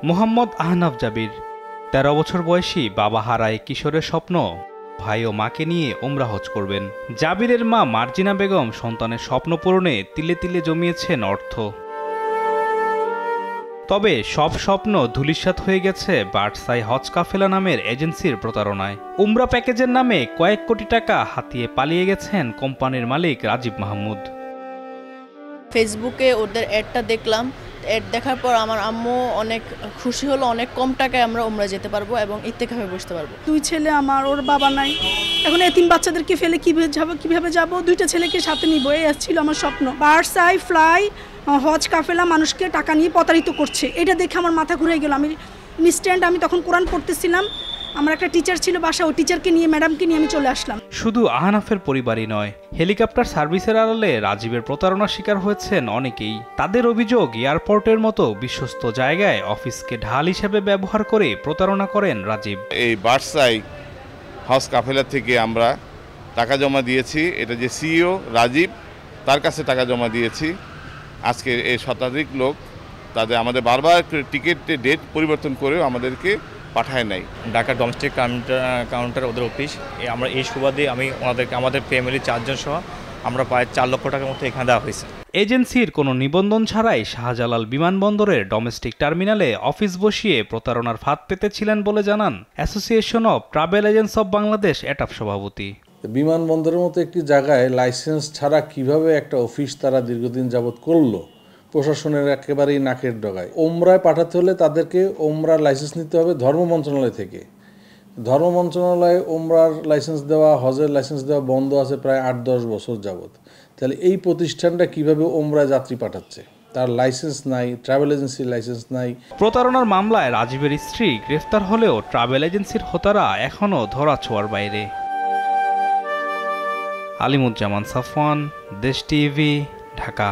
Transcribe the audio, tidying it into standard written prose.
মোহাম্মদ আহনাফ জাবির ১৩ বছর বয়সী বাবা হারায় কিশোরের স্বপ্ন ভাই ও মাকে নিয়ে উমরা হজ করবেন। জাবিরের মা মার্জিনা বেগম সন্তানের স্বপ্ন পূরণে তিলে তিলে জমিয়েছেন অর্থ। তবে সব স্বপ্ন ধূলিসাৎ হয়ে গেছে বার্ডসাই হজ কাফেলা নামের এজেন্সির প্রতারণায়। উমরা প্যাকেজের নামে কয়েক কোটি টাকা হাতিয়ে পালিয়ে গেছেন কোম্পানির মালিক রাজীব মাহমুদ। ফেসবুকে ওদের অ্যাডটা দেখলাম, অ্যাড দেখার পর আমার আম্মু অনেক খুশি হলো, অনেক কম টাকায় আমরা উমরা যেতে পারবো এবং ইত্তেকাফে বসতে পারবো। 2 ছেলে আমার, ওর বাবা নাই, এখন এই 3 বাচ্চাদেরকে ফেলে কিভাবে যাব? 2টা ছেলেকে সাথে নিব, এই ছিল আমার স্বপ্ন। বার্ডসাই ফ্লাই হজ কাফেলা মানুষকে টাকা নিয়ে প্রতারিত করছে, এটা দেখে আমার মাথা ঘুরে গেল। আমি তখন কোরআন পড়তেছিলাম, আমার একটা টিচার ছিল বাসা, ওই টিচারকে নিয়ে ম্যাডামকে নিয়ে আমি চলে আসলাম। শুধু আহনাফের পরিবারই নয়, হেলিকপ্টার সার্ভিসের আড়ালে রাজীবের প্রতারণার শিকার হয়েছেন অনেকেই। তাদের অভিযোগ এয়ারপোর্টের মতো বিশ্বস্ত জায়গায় অফিসকে ঢাল হিসেবে ব্যবহার করে প্রতারণা করেন রাজীব। এই বার্ডসাই হজ কাফেলা থেকে আমরা টাকা জমা দিয়েছি, এটা যে সিইও রাজীব তার কাছে টাকা জমা দিয়েছি। আজকে এই শতাধিক লোক আমাদের বারবার টিকিটের ডেট পরিবর্তন করেও আমাদেরকে পাঠায় নাই। ঢাকা ডোমেস্টিক কাউন্টার ওদের অফিস, আমরা এই সুবাদে আমাদের ফ্যামিলি 4 জন সহ আমরা প্রায় 4 লক্ষ টাকার মতো এখানে দেওয়া হয়েছে। এজেন্সির কোনো নিবন্ধন ছাড়াই শাহজালাল বিমানবন্দরের ডোমেস্টিক টার্মিনালে অফিস বসিয়ে প্রতারণার ফাঁদ পেতেছিলেন বলে জানান association of travel agents of Bangladesh এটাফ সভাপতি। বিমানবন্দরের মতো একটি জায়গায় লাইসেন্স ছাড়া কিভাবে একটা অফিস তারা দীর্ঘদিন যাবৎ করলো, প্রশাসনের একেবারেই নাকের ডগায়। ওমরায় পাঠাতে হলে তাদেরকে ওমরার লাইসেন্স নিতে হবে ধর্ম মন্ত্রণালয় থেকে। ধর্ম মন্ত্রণালয়ে ওমরার লাইসেন্স দেওয়া, হজের লাইসেন্স দেওয়া বন্ধ আছে প্রায় 8-10 বছর যাবৎ। তাহলে এই প্রতিষ্ঠানটা কিভাবে ওমরায় যাত্রী পাঠাচ্ছে? তার লাইসেন্স নাই, ট্রাভেল এজেন্সির লাইসেন্স নাই। প্রতারণার মামলায় রাজীবের স্ত্রী গ্রেফতার হলেও ট্রাভেল এজেন্সির হোতারা এখনও ধরাছোঁয়ার বাইরে। আলিমুজ্জামান সাফওয়ান, দেশ টিভি, ঢাকা।